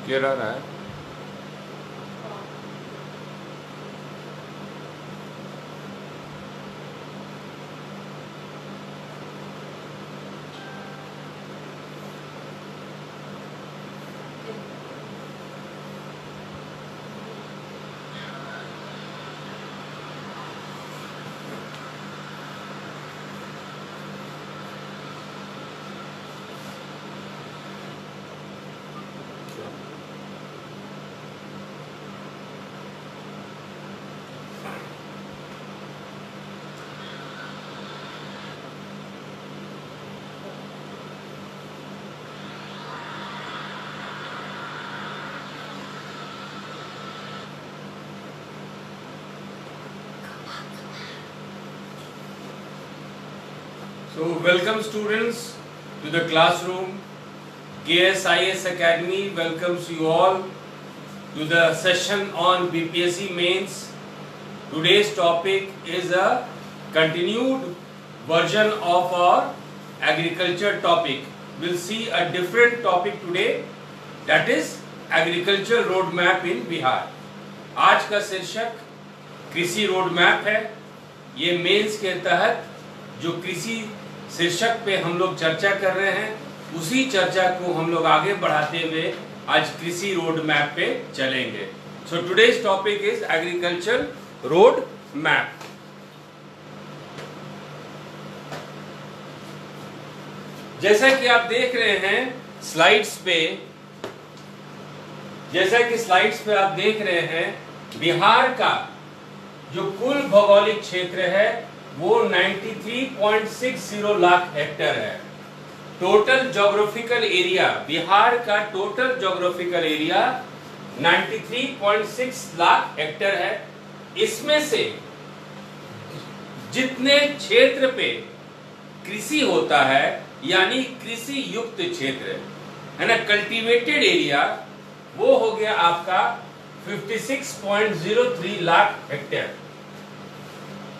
Clear आ रहा है? So welcome students to the classroom. KSIS Academy welcomes you all to the session on BPSC Mains. Today's topic is a continued version of our agriculture topic. We'll see a different topic today, that is agriculture roadmap in Bihar. आज का शीर्षक कृषि road map है। ये mains के तहत जो कृषि शीर्षक पे हम लोग चर्चा कर रहे हैं, उसी चर्चा को हम लोग आगे बढ़ाते हुए आज कृषि रोड मैप पे चलेंगे। So today's topic is agriculture road map. जैसा कि आप देख रहे हैं स्लाइड्स पे, आप देख रहे हैं बिहार का जो कुल भौगोलिक क्षेत्र है वो 93.60 लाख हेक्टेयर है। टोटल ज्योग्राफिकल एरिया, बिहार का total geographical area 93.6 lakh hectare है। इसमें से जितने क्षेत्र पे कृषि होता है यानी कृषि युक्त क्षेत्र है ना, कल्टीवेटेड एरिया, वो हो गया आपका 56.03 लाख हेक्टेयर।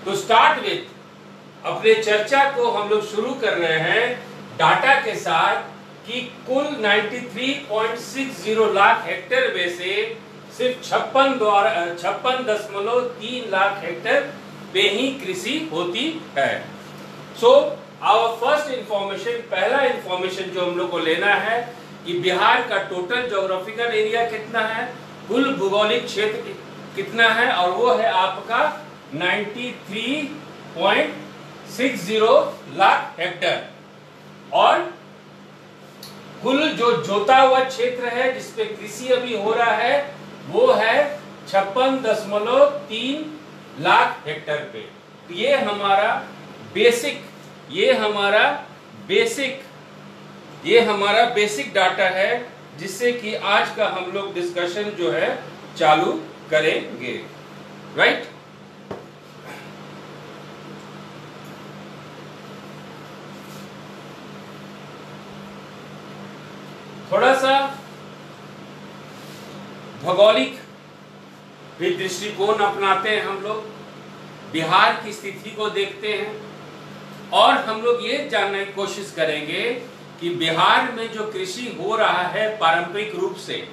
तो स्टार्ट विथ अपने चर्चा को हम लोग शुरू कर रहे हैं डाटा के साथ कि कुल 93.60 लाख हेक्टेयर में से सिर्फ 56.3 लाख हेक्टेयर पे ही कृषि होती है। सो आवर फर्स्ट इंफॉर्मेशन, पहला इंफॉर्मेशन जो हम लोग को लेना है कि बिहार का टोटल ज्योग्राफिकल एरिया कितना है, कुल भौगोलिक क्षेत्र कितना है, और वो है आपका 93.60 लाख हेक्टेयर। और कुल जो जोता हुआ क्षेत्र है जिसपे कृषि अभी हो रहा है वो है 56.3 लाख हेक्टेयर पे। तो ये हमारा बेसिक डाटा है जिससे कि आज का हम लोग डिस्कशन जो है चालू करेंगे, राइट? थोड़ा सा भौगोलिक भी दृष्टिकोण अपनाते हैं हम लोग, बिहार की स्थिति को देखते हैं और हम लोग ये जानने की कोशिश करेंगे कि बिहार में जो कृषि हो रहा है पारंपरिक रूप से,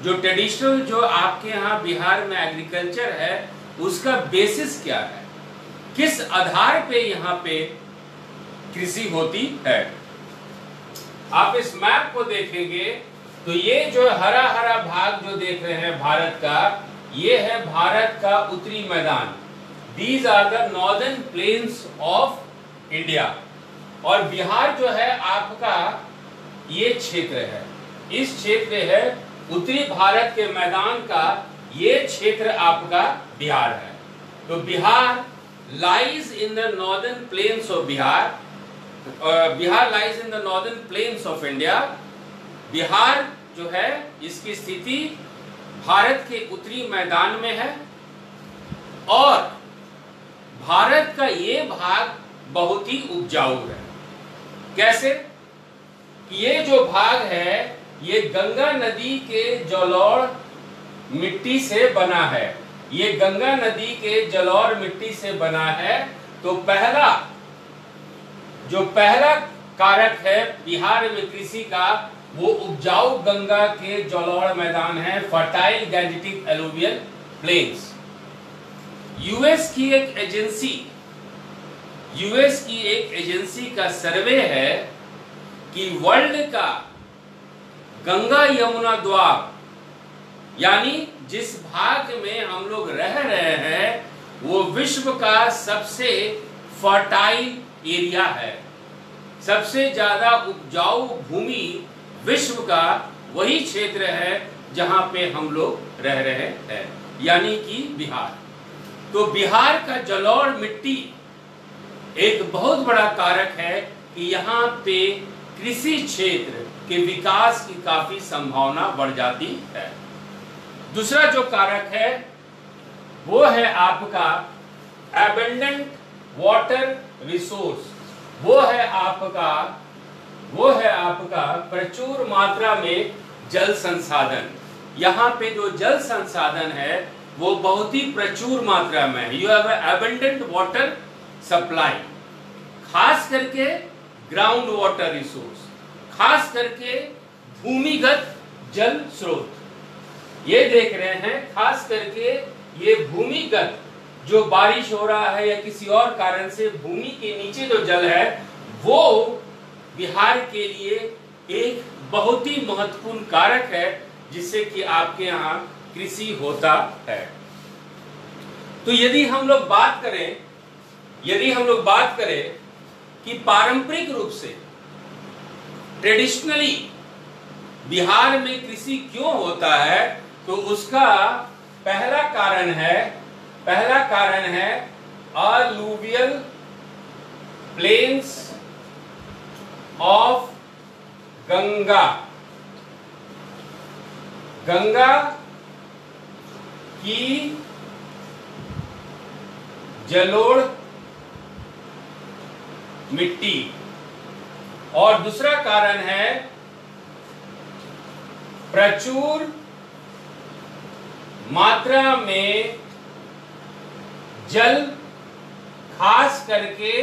जो ट्रेडिशनल जो आपके यहाँ बिहार में एग्रीकल्चर है उसका बेसिस क्या है, किस आधार पे यहाँ पे कृषि होती है। आप इस मैप को देखेंगे तो ये जो हरा हरा भाग जो देख रहे हैं भारत का, ये है भारत का उत्तरी मैदान। These are the northern plains of India. और बिहार जो है आपका ये क्षेत्र है, इस क्षेत्र है उत्तरी भारत के मैदान का, ये क्षेत्र आपका बिहार है। तो Bihar lies in the northern plains of Bihar, Bihar lies in the northern plains of India. Bihar जो है इसकी स्थिति भारत के उत्तरी मैदान में है और भारत का ये भाग बहुत ही उपजाऊ है। कैसे? ये जो भाग है ये गंगा नदी के जलोढ़ मिट्टी से बना है, ये गंगा नदी के जलोढ़ मिट्टी से बना है। तो पहला कारक है बिहार में कृषि का वो उपजाऊ गंगा के जलोढ़ मैदान है, fertile Gangetic alluvial plains. US की एक एजेंसी का सर्वे है कि वर्ल्ड का गंगा यमुना द्वार, यानी जिस भाग में हम लोग रह रहे हैं वो विश्व का सबसे फर्टाइल एरिया है, सबसे ज्यादा उपजाऊ भूमि विश्व का वही क्षेत्र है जहां पे हम लोग रह रहे हैं, यानी कि बिहार। तो बिहार का जलोढ़ मिट्टी एक बहुत बड़ा कारक है कि यहाँ पे कृषि क्षेत्र के विकास की काफी संभावना बढ़ जाती है। दूसरा जो कारक है वो है आपका एबंडेंट वाटर रिसोर्स, वो है आपका प्रचुर मात्रा में जल संसाधन। यहाँ पे जो जल संसाधन है वो बहुत ही प्रचुर मात्रा में है। You have abundant water supply, खास करके ग्राउंड वाटर रिसोर्स, खास करके भूमिगत जल स्रोत ये देख रहे हैं। खास करके ये भूमिगत जो बारिश हो रहा है या किसी और कारण से भूमि के नीचे जो जल है वो बिहार के लिए एक बहुत ही महत्वपूर्ण कारक है जिससे कि आपके यहाँ कृषि होता है। तो यदि हम लोग बात करें कि पारंपरिक रूप से ट्रेडिशनली बिहार में कृषि क्यों होता है, तो उसका पहला कारण है अलूवियल प्लेन्स ऑफ गंगा की जलोढ़ मिट्टी। और दूसरा कारण है प्रचुर मात्रा में जल, खास करके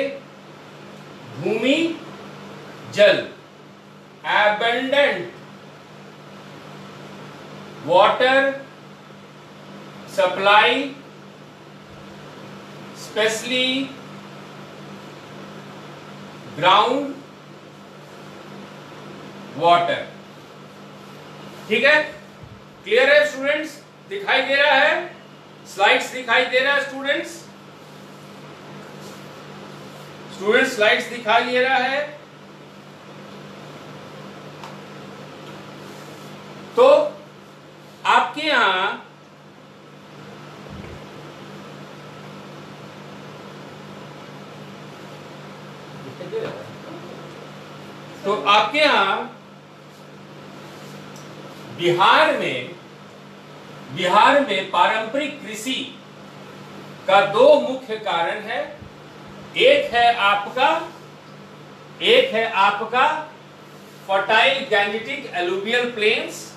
भूमि जल, abundant water supply, specially ground water. ठीक है, क्लियर है स्टूडेंट्स? दिखाई दे रहा है, स्लाइड्स दिखाई दे रहा है स्टूडेंट्स? स्लाइड्स दिखाई दे रहा है? तो आपके यहां बिहार में पारंपरिक कृषि का दो मुख्य कारण है। एक है आपका फर्टाइल गैंजेटिक एलुवियल प्लेन्स,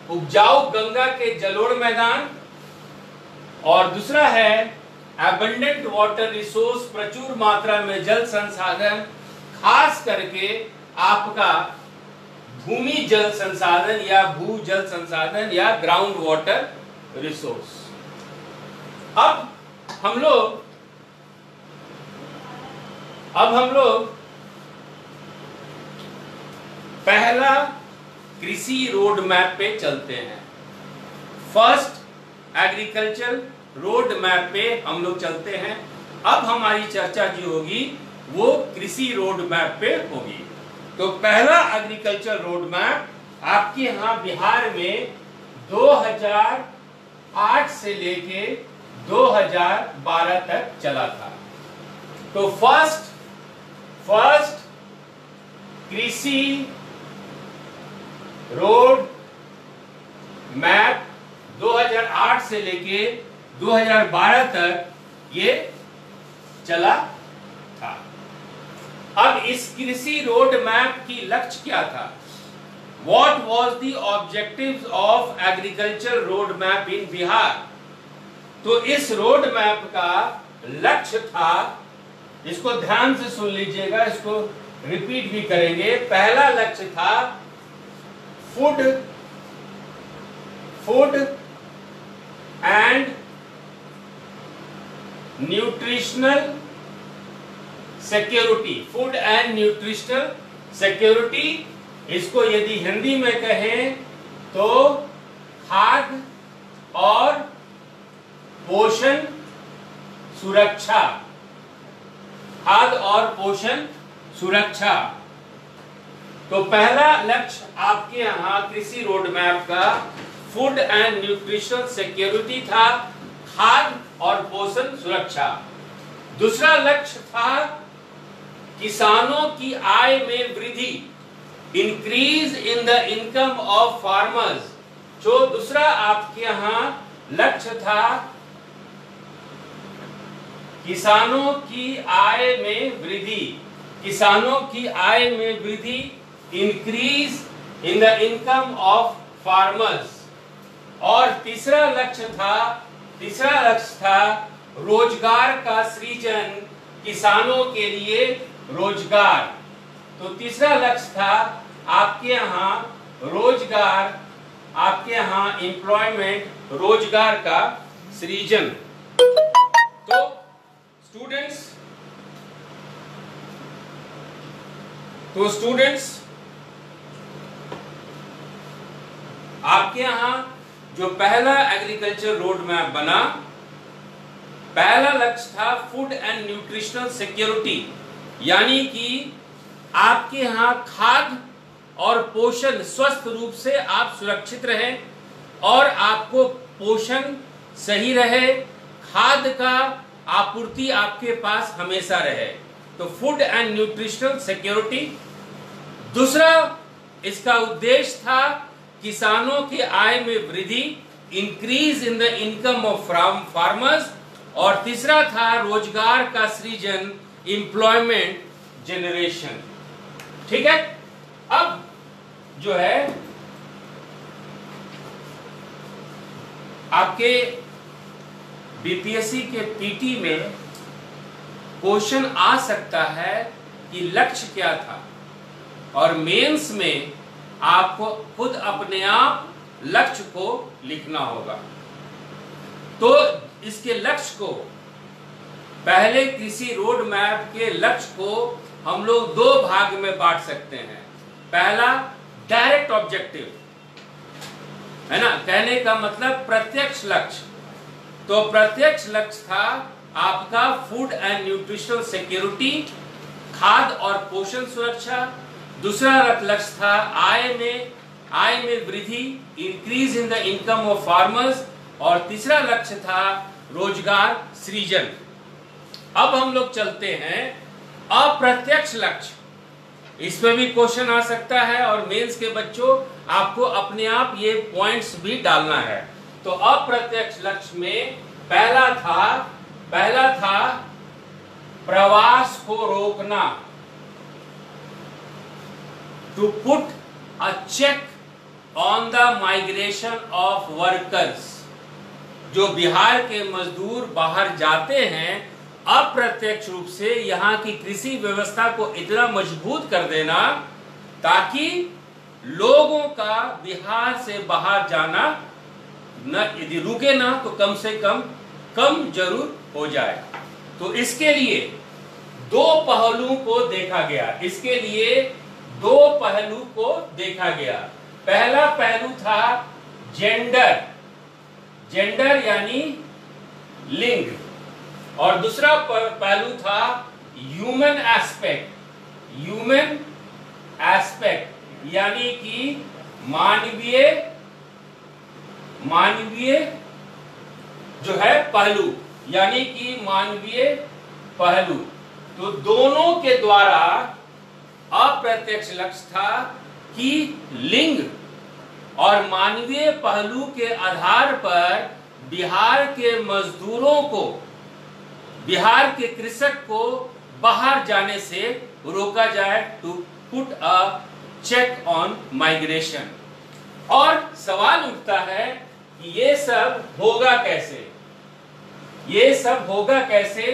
उपजाऊ गंगा के जलोढ़ मैदान, और दूसरा है एबंडेंट वाटर रिसोर्स, प्रचुर मात्रा में जल संसाधन, खास करके आपका भूमि जल संसाधन या भू जल संसाधन या ग्राउंड वाटर रिसोर्स। अब हम लोग पहला कृषि रोड मैप पे चलते हैं। फर्स्ट एग्रीकल्चर रोड मैप पे हम लोग चलते हैं। अब हमारी चर्चा जो होगी वो कृषि रोड मैप पे होगी। तो पहला एग्रीकल्चर रोड मैप आपके यहाँ बिहार में 2008 से लेके 2012 तक चला था। तो फर्स्ट कृषि रोड मैप 2008 से लेके 2012 तक ये चला था। अब इस कृषि रोड मैप की लक्ष्य क्या था? What was the objectives of agriculture road map in Bihar? तो इस रोड मैप का लक्ष्य था, इसको ध्यान से सुन लीजिएगा, इसको रिपीट भी करेंगे। पहला लक्ष्य था food and nutritional security, food and nutritional security, इसको यदि हिंदी में कहें तो खाद्य और पोषण सुरक्षा, खाद्य और पोषण सुरक्षा। तो पहला लक्ष्य आपके यहां कृषि रोड मैप का फूड एंड न्यूट्रिशनल सिक्योरिटी था, खाद्य और पोषण सुरक्षा। दूसरा लक्ष्य था किसानों की आय में वृद्धि, increase in the income of farmers. जो दूसरा आपके यहां लक्ष्य था किसानों की आय में वृद्धि, किसानों की आय में वृद्धि, increase in the income of farmers. और तीसरा लक्ष्य था रोजगार का सृजन, किसानों के लिए रोजगार। तो तीसरा लक्ष्य था आपके यहाँ रोजगार, आपके यहाँ एम्प्लॉयमेंट, रोजगार का सृजन। तो स्टूडेंट्स आपके यहां जो पहला एग्रीकल्चर रोड मैप बना, पहला लक्ष्य था फूड एंड न्यूट्रिशनल सिक्योरिटी, यानी कि आपके यहां खाद्य और पोषण स्वस्थ रूप से आप सुरक्षित रहें और आपको पोषण सही रहे, खाद्य का आपूर्ति आपके पास हमेशा रहे। तो फूड एंड न्यूट्रिशनल सिक्योरिटी। दूसरा इसका उद्देश्य था किसानों की आय में वृद्धि, increase in the income of farmers. और तीसरा था रोजगार का सृजन, एम्प्लॉयमेंट जनरेशन। ठीक है, अब जो है आपके बीपीएससी के पीटी में क्वेश्चन आ सकता है कि लक्ष्य क्या था, और मेंस में आपको खुद अपने आप लक्ष्य को लिखना होगा। तो इसके लक्ष्य को, पहले कृषि रोड मैप के लक्ष्य को हम लोग दो भाग में बांट सकते हैं। पहला डायरेक्ट ऑब्जेक्टिव है ना, कहने का मतलब प्रत्यक्ष लक्ष्य। तो प्रत्यक्ष लक्ष्य था आपका फूड एंड न्यूट्रिशनल सिक्योरिटी, खाद्य और पोषण सुरक्षा। दूसरा लक्ष्य था आय में वृद्धि, increase in the income of farmers. और तीसरा लक्ष्य था रोजगार सृजन। अब हम लोग चलते हैं अप्रत्यक्ष लक्ष्य। इस पे भी क्वेश्चन आ सकता है और मेंस के बच्चों आपको अपने आप ये पॉइंट्स भी डालना है। तो अप्रत्यक्ष लक्ष्य में पहला था प्रवास को रोकना, to put a check on the migration of workers. जो बिहार के मजदूर बाहर जाते हैं, अप्रत्यक्ष रूप से यहाँ की कृषि व्यवस्था को इतना मजबूत कर देना ताकि लोगों का बिहार से बाहर जाना न, यदि रुके ना तो कम से कम जरूर हो जाए। तो इसके लिए दो पहलू को देखा गया। पहला पहलू था जेंडर यानी लिंग, और दूसरा पहलू था ह्यूमन एस्पेक्ट यानी कि मानवीय जो है पहलू, यानी कि मानवीय पहलू। तो दोनों के द्वारा अप्रत्यक्ष लक्ष्य था कि लिंग और मानवीय पहलू के आधार पर बिहार के मजदूरों को, बिहार के कृषक को बाहर जाने से रोका जाए, to put a check on migration. और सवाल उठता है कि ये सब होगा कैसे,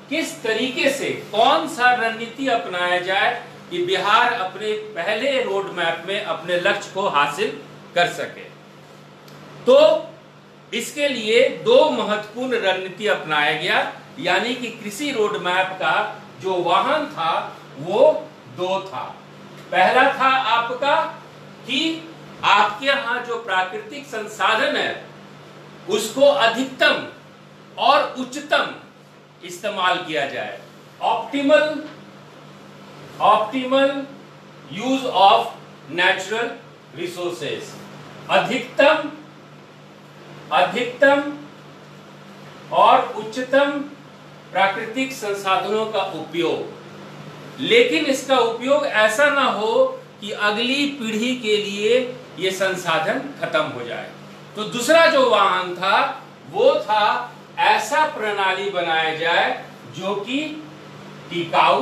किस तरीके से, कौन सा रणनीति अपनाया जाए कि बिहार अपने पहले रोड मैप में अपने लक्ष्य को हासिल कर सके। तो इसके लिए दो महत्वपूर्ण रणनीति अपनाया गया, यानी कि कृषि रोड मैप का जो वाहन था वो दो था। पहला था आपका कि आपके यहां जो प्राकृतिक संसाधन है उसको अधिकतम और उच्चतम इस्तेमाल किया जाए, optimal use of natural resources, अधिकतम और उच्चतम प्राकृतिक संसाधनों का उपयोग। लेकिन इसका उपयोग ऐसा ना हो कि अगली पीढ़ी के लिए ये संसाधन खत्म हो जाए। तो दूसरा जो वाहन था वो था ऐसा प्रणाली बनाया जाए जो कि टिकाऊ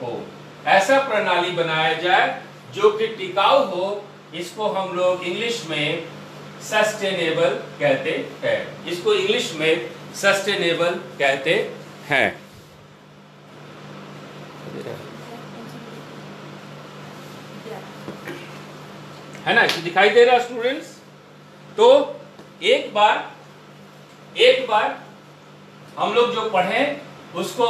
हो, ऐसा प्रणाली बनाया जाए जो कि टिकाऊ हो। इसको हम लोग इंग्लिश में सस्टेनेबल कहते हैं, इसको इंग्लिश में सस्टेनेबल कहते हैं। है ना, दिखाई दे रहा स्टूडेंट्स? तो एक बार हम लोग जो पढ़े उसको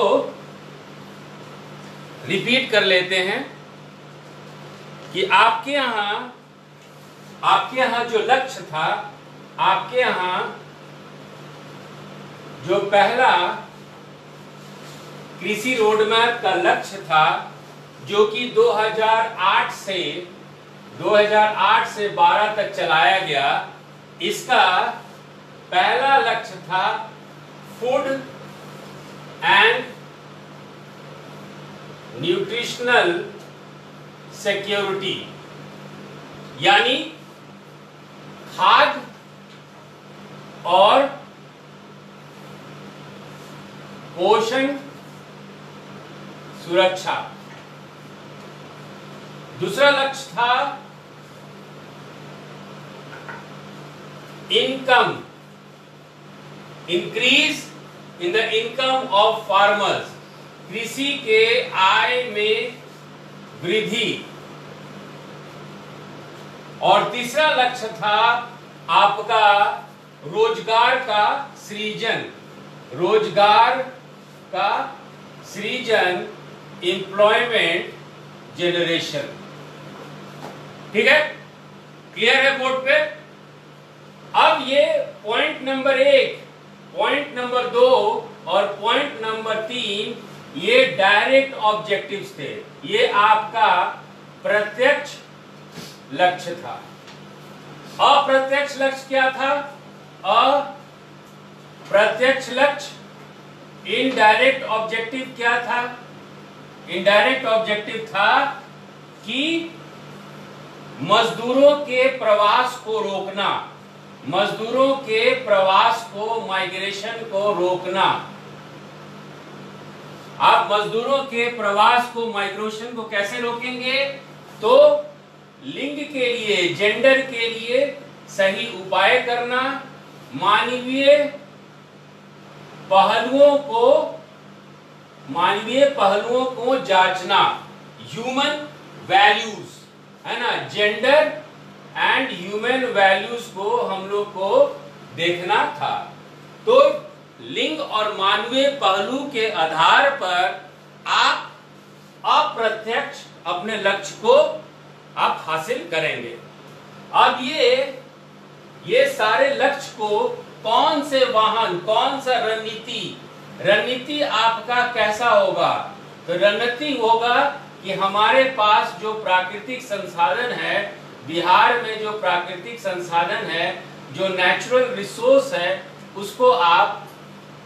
रिपीट कर लेते हैं कि आपके यहां जो लक्ष्य था, आपके यहां जो पहला कृषि रोडमैप का लक्ष्य था जो कि 2008 से 12 तक चलाया गया, इसका पहला लक्ष्य था फूड एंड न्यूट्रिशनल सिक्योरिटी, यानी खाद्य और पोषण सुरक्षा। दूसरा लक्ष्य था income, increase in the income of farmers, कृषि के आय में वृद्धि। और तीसरा लक्ष्य था आपका रोजगार का सृजन, एम्प्लॉयमेंट जनरेशन। ठीक है, क्लियर है बोर्ड पे? अब ये पॉइंट नंबर 1, पॉइंट नंबर 2 और पॉइंट नंबर 3 ये डायरेक्ट ऑब्जेक्टिव्स थे, ये आपका प्रत्यक्ष लक्ष्य था। अप्रत्यक्ष लक्ष्य क्या था? अप्रत्यक्ष लक्ष्य इनडायरेक्ट ऑब्जेक्टिव क्या था? इनडायरेक्ट ऑब्जेक्टिव था कि मजदूरों के प्रवास को रोकना, मजदूरों के प्रवास को, माइग्रेशन को रोकना। आप मजदूरों के प्रवास को, माइग्रेशन को कैसे रोकेंगे? तो लिंग के लिए, जेंडर के लिए सही उपाय करना, मानवीय पहलुओं को जांचना, ह्यूमन वैल्यूज, है ना, जेंडर एंड ह्यूमन वैल्यूज को हम लोग को देखना था। तो लिंग और मानवीय पहलू के आधार पर आप अप्रत्यक्ष अपने लक्ष्य को आप हासिल करेंगे। अब ये सारे लक्ष्य को कौन से वाहन, कौन सा रणनीति आपका कैसा होगा? तो रणनीति होगा कि हमारे पास जो प्राकृतिक संसाधन है, बिहार में जो प्राकृतिक संसाधन है, जो नेचुरल रिसोर्स है, उसको आप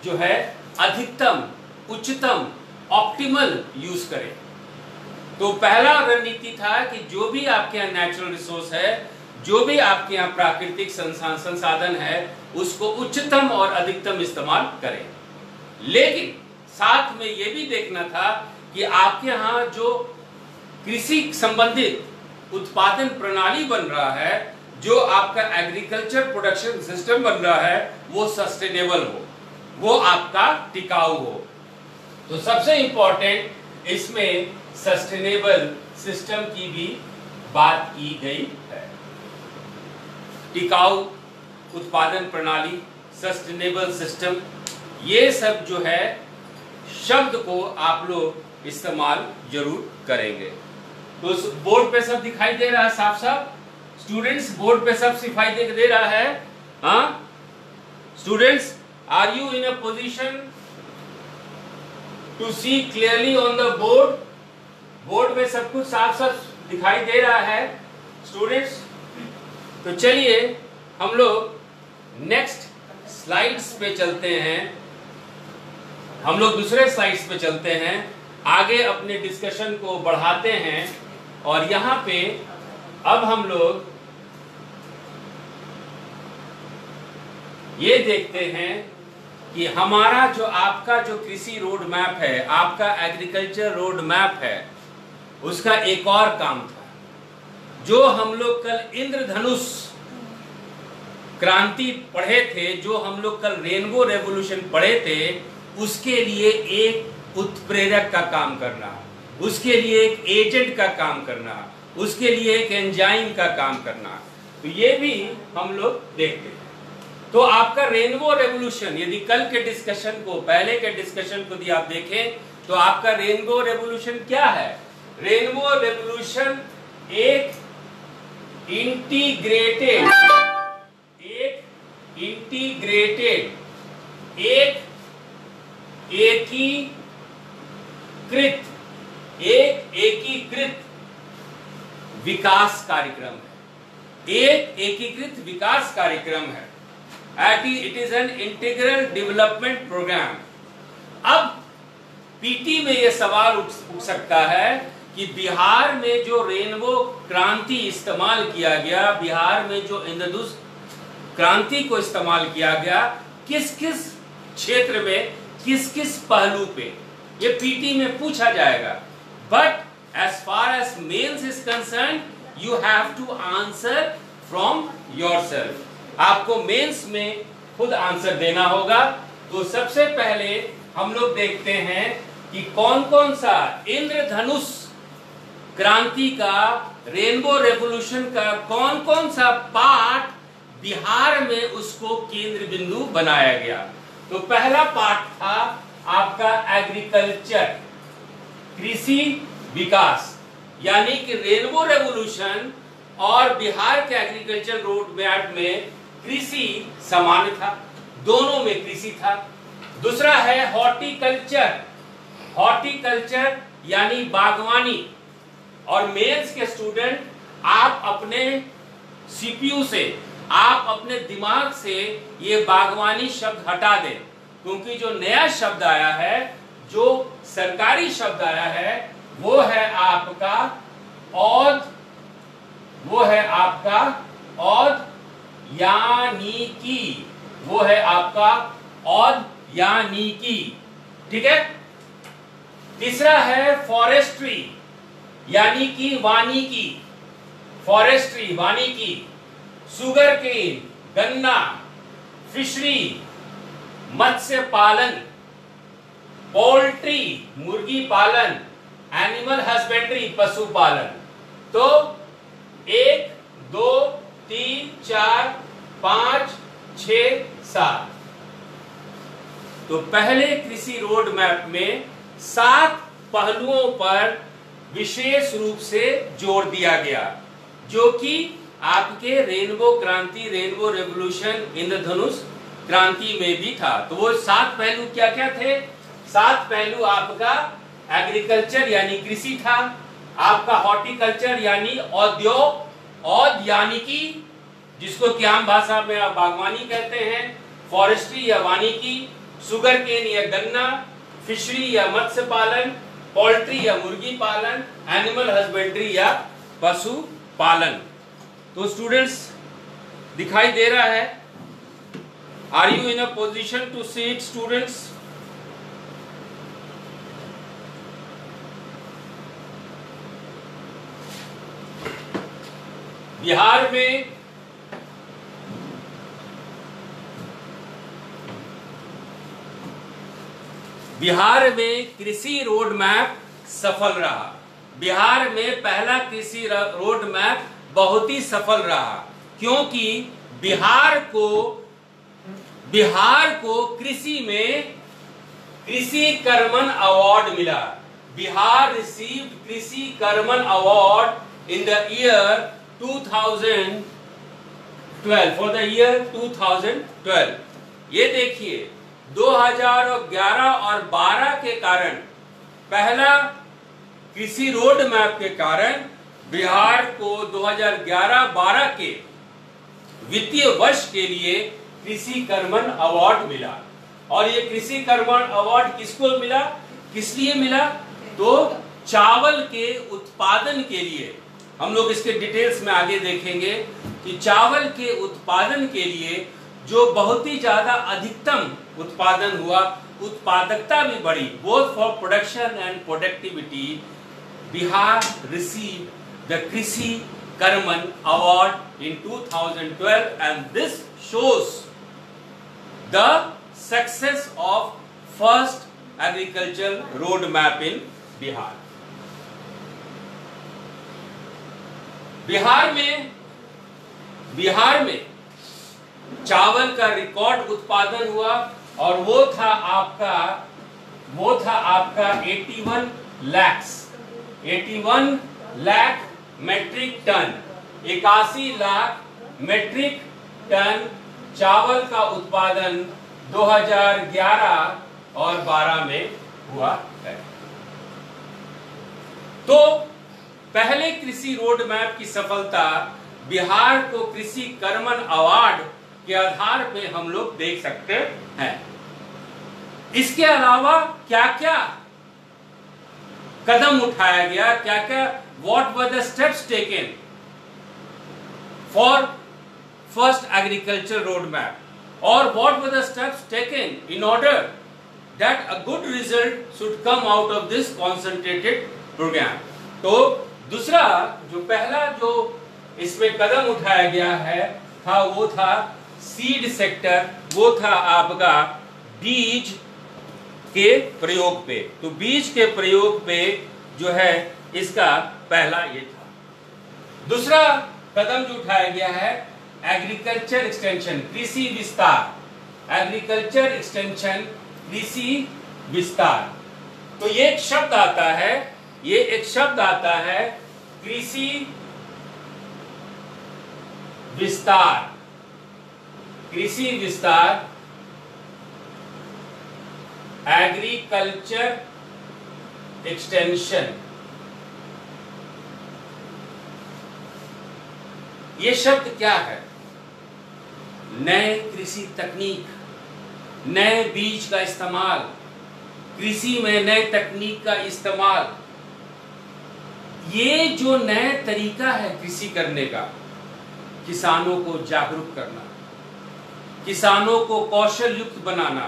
जो है अधिकतम, उच्चतम, ऑप्टिमल यूज करें। तो पहला रणनीति था कि जो भी आपके यहाँ नेचुरल रिसोर्स है, जो भी आपके यहाँ प्राकृतिक संसाधन है, उसको उच्चतम और अधिकतम इस्तेमाल करें। लेकिन साथ में ये भी देखना था कि आपके यहाँ जो कृषि संबंधित उत्पादन प्रणाली बन रहा है, जो आपका एग्रीकल्चर प्रोडक्शन सिस्टम बन रहा है, वो सस्टेनेबल हो, वो आपका टिकाऊ हो। तो सबसे इंपॉर्टेंट इसमें सस्टेनेबल सिस्टम की भी बात की गई है। टिकाऊ उत्पादन प्रणाली, सस्टेनेबल सिस्टम, ये सब जो है शब्द को आप लोग इस्तेमाल जरूर करेंगे। तो बोर्ड पे सब दिखाई दे रहा है साफ साफ? स्टूडेंट्स, बोर्ड पे सब सिखाई दे रहा है? हाँ students, are you in a position to see clearly on the board? Board में सब कुछ साफ साफ दिखाई दे रहा है स्टूडेंट्स? तो चलिए हम लोग नेक्स्ट स्लाइड्स पे चलते हैं, हम लोग दूसरे स्लाइड्स पे चलते हैं, आगे अपने डिस्कशन को बढ़ाते हैं। और यहां पे अब हम लोग ये देखते हैं कि हमारा जो आपका जो कृषि रोड मैप है, आपका एग्रीकल्चर रोड मैप है, उसका एक और काम था जो हम लोग कल इंद्रधनुष क्रांति पढ़े थे, जो हम लोग कल रेनबो रेवोल्यूशन पढ़े थे, उसके लिए एक उत्प्रेरक का काम करना, उसके लिए एक एजेंट का काम करना, उसके लिए एक एंजाइम का काम करना, तो ये भी हम लोग देखते हैं। तो आपका रेनबो रेवोल्यूशन, यदि कल के डिस्कशन को, पहले के डिस्कशन को यदि आप देखें तो आपका रेनबो रेवोल्यूशन क्या है? रेनबो रेवोल्यूशन एक इंटीग्रेटेड, एक एकीकृत विकास कार्यक्रम है, एक एकीकृत विकास कार्यक्रम है। It is an integral development programme. अब पीटी में यह सवाल उठ सकता है कि बिहार में जो रेनबो क्रांति इस्तेमाल किया गया, बिहार में जो इंद्रधनुष क्रांति को इस्तेमाल किया गया, किस किस क्षेत्र में, किस किस पहलू पे, ये पीटी में पूछा जाएगा। But as far as mains is concern, you have to answer from yourself. आपको मेंस में खुद आंसर देना होगा। तो सबसे पहले हम लोग देखते हैं कि कौन कौन सा इंद्रधनुष क्रांति का, रेनबो रेवोल्यूशन का कौन कौन सा पार्ट बिहार में उसको केंद्र बिंदु बनाया गया। तो पहला पार्ट था आपका एग्रीकल्चर, कृषि विकास, यानी कि रेनबो रेवोल्यूशन और बिहार के एग्रीकल्चर रोड मैप में कृषि समान था, दोनों में कृषि था। दूसरा है हॉर्टिकल्चर, हॉर्टिकल्चर यानी बागवानी। और मेंस के स्टूडेंट, आप अपने सीपीयू से, आप अपने दिमाग से ये बागवानी शब्द हटा दें, क्योंकि जो नया शब्द आया है, जो सरकारी शब्द आया है, वो है आपका औद, वो है आपका औद यानी की, वो है आपका औद यानी की, ठीक है। तीसरा है फॉरेस्ट्री यानी कि वानिकी, फॉरेस्ट्री वानिकी, सुगर केन गन्ना, फिशरी मत्स्य पालन, पोल्ट्री मुर्गी पालन, एनिमल हस्बेंड्री पशुपालन। तो 1 2 3 4 5 6 7, तो पहले कृषि रोड मैप में 7 पहलुओं पर विशेष रूप से जोर दिया गया, जो कि आपके रेनबो क्रांति, रेनबो रेवोल्यूशन, इंद्रधनुष क्रांति में भी था। तो वो 7 पहलू क्या क्या थे? 7 पहलू आपका एग्रीकल्चर यानी कृषि था, आपका हॉर्टिकल्चर यानी औद्योग, औद यानी कि जिसको कि आम भाषा में आप बागवानी कहते हैं, फॉरेस्ट्री या वानिकी, सुगर केन या गन्ना, फिशरी या मत्स्य पालन, पोल्ट्री या मुर्गी पालन, एनिमल हस्बेंड्री या पशु पालन। तो स्टूडेंट्स दिखाई दे रहा है? Are you in a position to see it students? Bihar में कृषि रोड मैप सफल रहा। बिहार में पहला कृषि रोड मैप बहुत ही सफल रहा, क्योंकि बिहार को कृषि में कृषि कर्मण अवार्ड मिला। बिहार रिसीव्ड कृषि कर्मण award in the year 2012, for the year 2012। ये देखिए 2011 और 12 के कारण, पहला कृषि रोड मैप के कारण बिहार को 2011-12 के वित्तीय वर्ष के लिए कृषि कर्मण अवार्ड मिला। और ये कृषि कर्मण अवार्ड किसको मिला, किस लिए मिला? तो चावल के उत्पादन के लिए। हम लोग इसके डिटेल्स में आगे देखेंगे कि चावल के उत्पादन के लिए जो बहुत ही ज्यादा अधिकतम उत्पादन हुआ, उत्पादकता भी बढ़ी, both for production and productivity, Bihar receive the कृषि कर्मण award in 2012 and this shows the success of first agricultural road map in Bihar. Bihar में चावल का रिकॉर्ड उत्पादन हुआ और वो था आपका 81 lakh metric tonne, 81 lakh metric tonne चावल का उत्पादन 2011 और 12 में हुआ है। तो पहले कृषि रोड मैप की सफलता बिहार को कृषि कर्मण अवार्ड के आधार पे हम लोग देख सकते हैं। इसके अलावा क्या क्या कदम उठाया गया, क्या क्या what were the steps taken for first agriculture roadmap, or what were the steps taken in order that a good result should come out of this concentrated program. तो दूसरा जो पहला जो इसमें कदम उठाया गया है वो था सीड सेक्टर, वो था आपका बीज के प्रयोग पे। तो बीज के प्रयोग पे जो है इसका पहला ये था। दूसरा कदम जो उठाया गया है एग्रीकल्चर एक्सटेंशन, कृषि विस्तार, एग्रीकल्चर एक्सटेंशन, कृषि विस्तार। तो ये एक शब्द आता है कृषि विस्तार, कृषि विस्तार, एग्रीकल्चर एक्सटेंशन। ये शब्द क्या है? नए कृषि तकनीक, नए बीज का इस्तेमाल, कृषि में नए तकनीक का इस्तेमाल, ये जो नया तरीका है कृषि करने का, किसानों को जागरूक करना, किसानों को कौशल युक्त बनाना,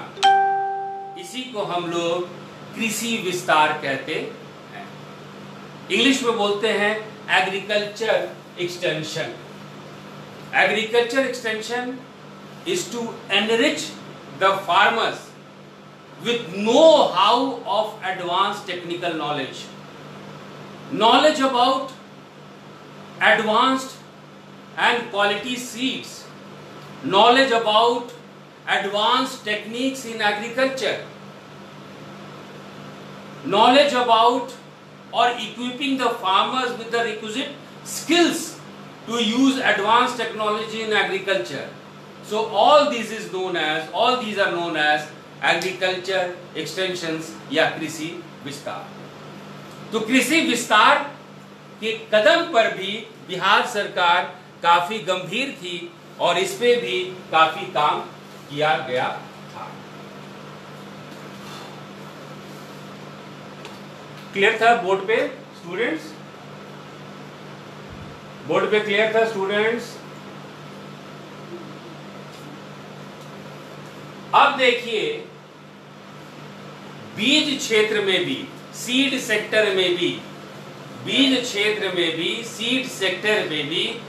इसी को हम लोग कृषि विस्तार कहते हैं। इंग्लिश में बोलते हैं agriculture extension. Agriculture extension is to enrich the farmers with know-how of advanced technical knowledge, knowledge about advanced and quality seeds, knowledge about advanced techniques in agriculture, knowledge about or equipping the farmers with the requisite skills to use advanced technology in agriculture. So all these are known as agriculture extensions या कृषि विस्तार। तो कृषि विस्तार के कदम पर भी बिहार सरकार काफी गंभीर थी और इस पे भी काफी काम किया गया था। क्लियर था बोर्ड पे स्टूडेंट्स? बोर्ड पे क्लियर था स्टूडेंट्स? अब देखिए बीज क्षेत्र में भी, सीड सेक्टर में भी, बीज क्षेत्र में भी, सीड सेक्टर में भी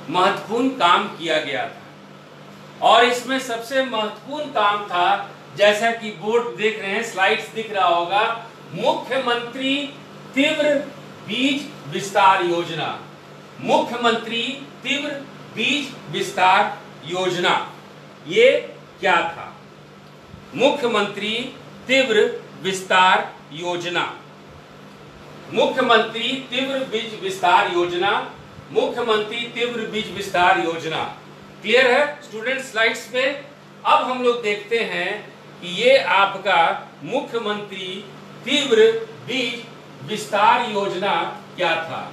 महत्वपूर्ण काम किया गया था। और इसमें सबसे महत्वपूर्ण काम था, जैसा कि बोर्ड देख रहे हैं, स्लाइड्स दिख रहा होगा, मुख्यमंत्री तीव्र बीज विस्तार योजना, मुख्यमंत्री तीव्र बीज विस्तार योजना, ये क्या था? मुख्यमंत्री तीव्र विस्तार योजना, मुख्यमंत्री तीव्र बीज विस्तार योजना, मुख्यमंत्री तीव्र बीज विस्तार योजना। क्लियर है स्टूडेंट स्लाइड्स पे? अब हम लोग देखते हैं कि ये आपका मुख्यमंत्री तीव्र बीज विस्तार योजना क्या था।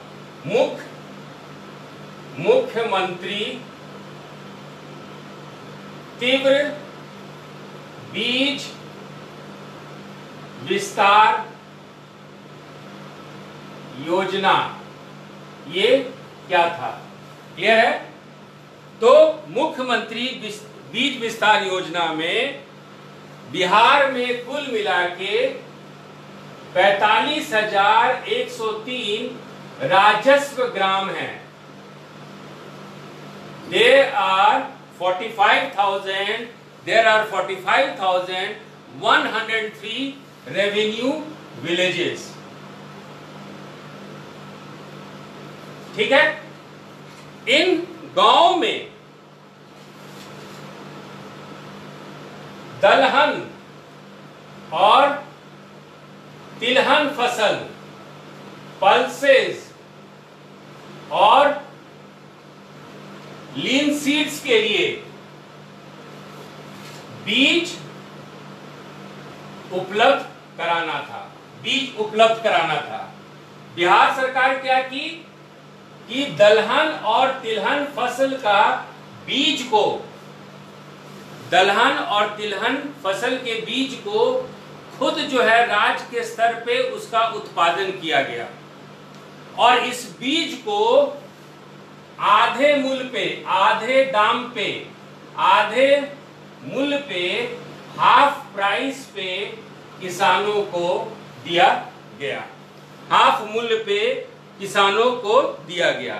मुख्यमंत्री तीव्र बीज विस्तार योजना, ये क्या था? क्लियर है? तो मुख्यमंत्री बीज विस्तार योजना में बिहार में कुल मिला के 45,103 राजस्व ग्राम हैं। There are 45,103 revenue villages। ठीक है? इन गांव में दलहन और तिलहन फसल, पल्सेस और लीन सीड्स के लिए बीज उपलब्ध कराना था। बिहार सरकार क्या की कि दलहन और तिलहन फसल का बीज को, दलहन और तिलहन फसल के बीज को खुद जो है राज्य के स्तर पे उसका उत्पादन किया गया और इस बीज को आधे मूल्य पे, आधे दाम पे, आधे मूल्य पे, हाफ प्राइस पे किसानों को दिया गया। हाफ मूल्य पे किसानों को दिया गया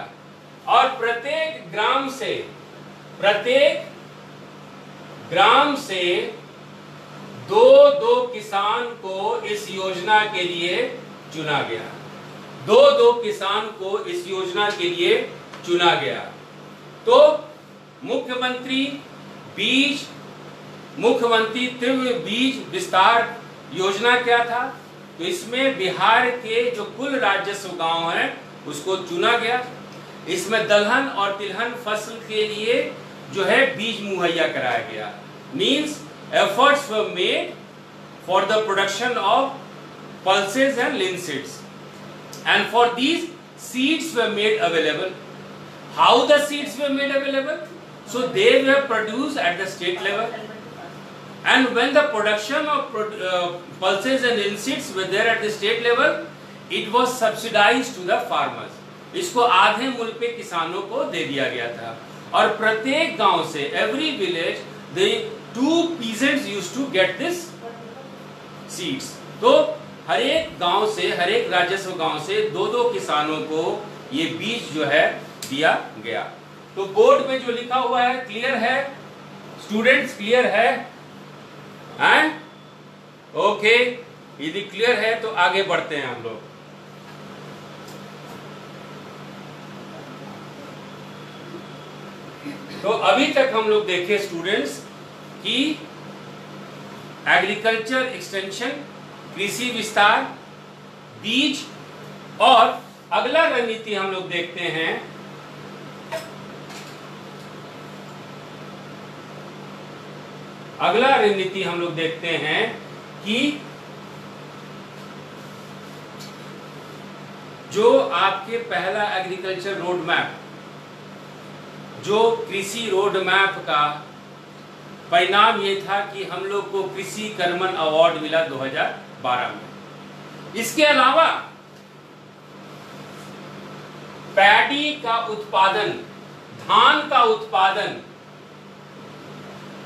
और प्रत्येक ग्राम से दो किसान को इस योजना के लिए चुना गया। दो किसान को इस योजना के लिए चुना गया। तो मुख्यमंत्री तीव्र बीज विस्तार योजना क्या था? तो इसमें बिहार के जो कुल राजस्व गांव हैं उसको चुना गया। इसमें दलहन और तिलहन फसल के लिए जो है बीज मुहैया कराया गया। Means efforts were made for the production of pulses and linseeds, and for these seeds were made available. How the seeds were made available? So they were produced at the state level, and when the production of pulses and linseeds were there at the state level, it was subsidized to the farmers. इसको आधे मूल्य पे किसानों को दे दिया गया था और प्रत्येक गांव से, every village, the 2 peasants used to get this seeds। तो हर एक गांव से, हर एक राजस्व गांव से दो किसानों को ये बीज जो है दिया गया। तो बोर्ड में जो लिखा हुआ है क्लियर है स्टूडेंट्स? क्लियर है? हैं? ओके, यदि क्लियर है तो आगे बढ़ते हैं हम लोग। तो अभी तक हम लोग देखे स्टूडेंट्स कि एग्रीकल्चर एक्सटेंशन, कृषि विस्तार, बीज, और अगला रणनीति हम लोग देखते हैं कि जो आपके पहला एग्रीकल्चर रोड मैप, जो कृषि रोड मैप का परिणाम ये था कि हम लोग को कृषि कर्मण अवार्ड मिला 2012 में। इसके अलावा पैडी का उत्पादन, धान का उत्पादन,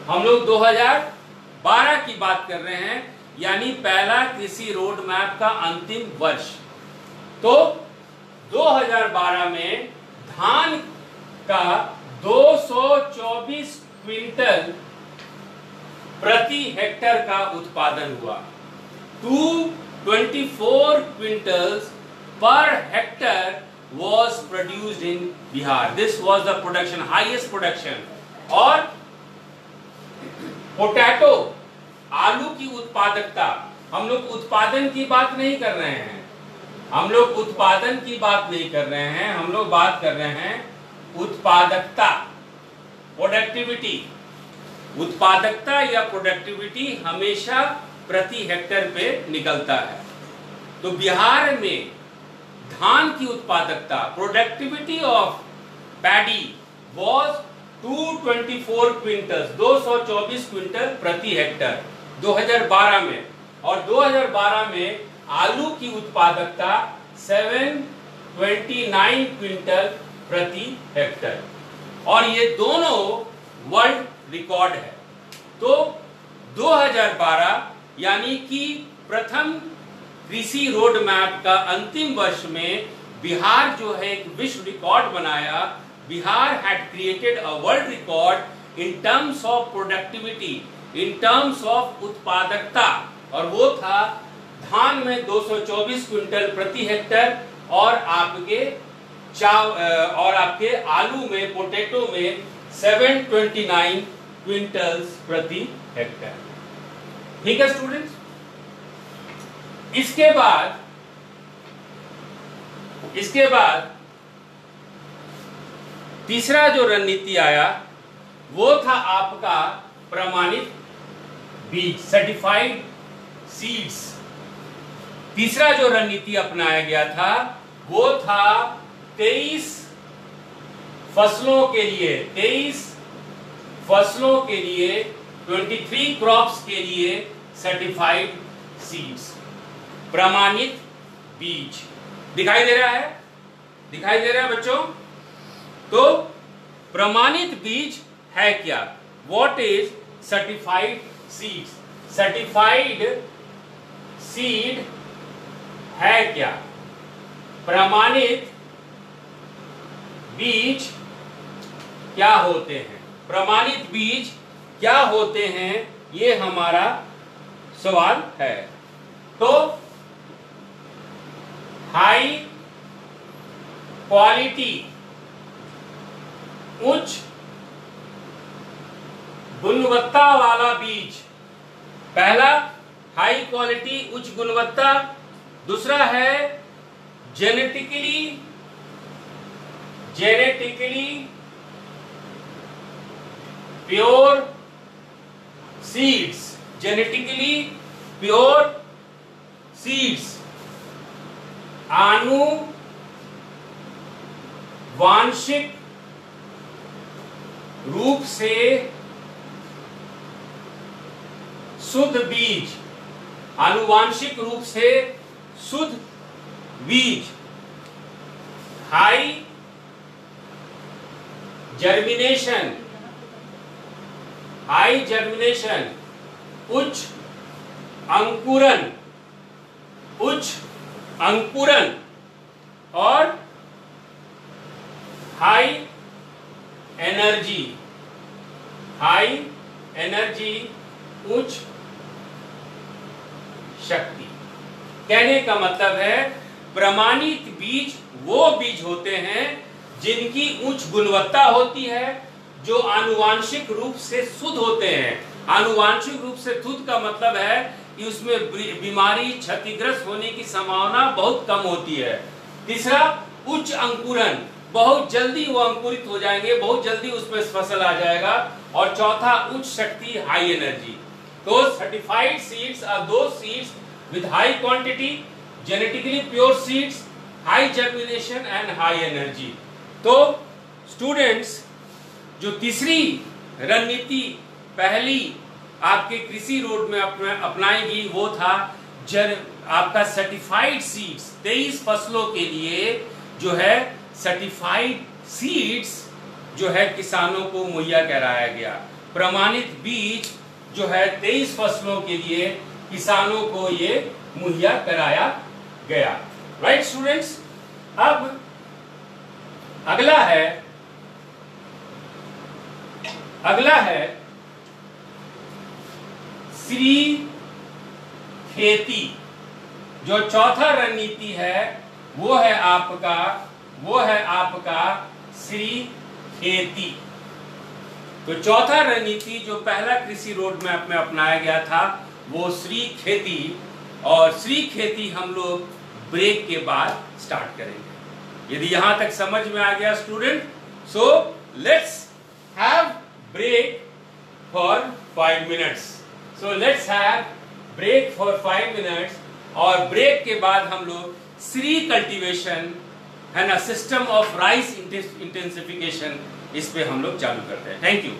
हम लोग 2012 की बात कर रहे हैं, यानी पहला कृषि रोड मैप का अंतिम वर्ष। तो 2012 में धान का 224 क्विंटल प्रति हेक्टर का उत्पादन हुआ। 224 quintals per hectare was produced in Bihar. This was the production, highest production. और पोटैटो, आलू की उत्पादकता, हम लोग उत्पादन की बात नहीं कर रहे हैं, हम लोग उत्पादन की बात नहीं कर रहे हैं, हम लोग बात कर रहे हैं उत्पादकता, प्रोडक्टिविटी। उत्पादकता या प्रोडक्टिविटी हमेशा प्रति हेक्टेयर पे निकलता है। तो बिहार में धान की उत्पादकता, productivity of paddy was 224 quintal, 224 quintal प्रति हेक्टेयर 2012 में, और 2012 में आलू की उत्पादकता 729 क्विंटल प्रति हेक्टेयर, और ये दोनों वर्ल्ड रिकॉर्ड है। तो 2012 यानी कि प्रथम कृषि रोड मैप का अंतिम वर्ष में बिहार जो है एक विश्व रिकॉर्ड बनाया। Bihar had created a world record in terms of productivity, in terms of उत्पादकता, और वो था धान में 224 क्विंटल प्रति हेक्टेयर, और आपके आलू में, पोटैटो में 729 क्विंटल्स प्रति हेक्टेयर। ठीक है स्टूडेंट्स। इसके बाद तीसरा जो रणनीति आया वो था आपका प्रमाणित बीज, सर्टिफाइड सीड्स। तीसरा जो रणनीति अपनाया गया था वो था 23 फसलों के लिए, 23 फसलों के लिए, 23 क्रॉप्स के लिए सर्टिफाइड सीड्स, प्रमाणित बीज। दिखाई दे रहा है, दिखाई दे रहा है बच्चों? तो प्रमाणित बीज है क्या? What is certified seeds? Certified seed है क्या? प्रमाणित बीज क्या होते हैं? प्रमाणित बीज क्या होते हैं, ये हमारा सवाल है। तो हाई क्वालिटी, उच्च गुणवत्ता वाला बीज, पहला हाई क्वालिटी, उच्च गुणवत्ता। दूसरा है genetically pure seeds, genetically pure seeds, आनुवांशिक रूप से शुद्ध बीज, आनुवांशिक रूप से शुद्ध बीज, हाई जर्मिनेशन, उच्च अंकुरन, और हाई एनर्जी, उच्च शक्ति। कहने का मतलब है प्रमाणित बीज वो बीज होते हैं जिनकी उच्च गुणवत्ता होती है, जो आनुवांशिक रूप से शुद्ध होते हैं। आनुवांशिक रूप से शुद्ध का मतलब है कि उसमें बीमारी, क्षतिग्रस्त होने की संभावना बहुत कम होती है। तीसरा उच्च अंकुरन, बहुत जल्दी वो अंकुरित हो जाएंगे, बहुत जल्दी उसमें फसल आ जाएगा। और चौथा उच्च शक्ति, हाई एनर्जी। तो certified seeds are those seeds with high quantity, genetically pure seeds, high germination and high energy. तो स्टूडेंट्स, जो तीसरी रणनीति पहली आपके कृषि रोड में अपनाई गई वो था आपका सर्टिफाइड सीड्स। 23 फसलों के लिए जो है सर्टिफाइड सीड्स जो है किसानों को मुहैया कराया गया। प्रमाणित बीज जो है 23 फसलों के लिए किसानों को ये मुहैया कराया गया। Right students. अब अगला है श्री खेती। जो चौथा रणनीति है वो है आपका श्री खेती। तो चौथा रणनीति जो पहला कृषि रोड मैप में अपनाया गया था वो श्री खेती, और श्री खेती हम लोग ब्रेक के बाद स्टार्ट करेंगे। यदि यहां तक समझ में आ गया student, so let's have break for 5 minutes. So let's have break for 5 minutes, और ब्रेक के बाद हम लोग श्री कल्टीवेशन है ना, सिस्टम ऑफ राइस इंटेंसिफिकेशन, इस पे हम लोग चालू करते हैं। Thank you.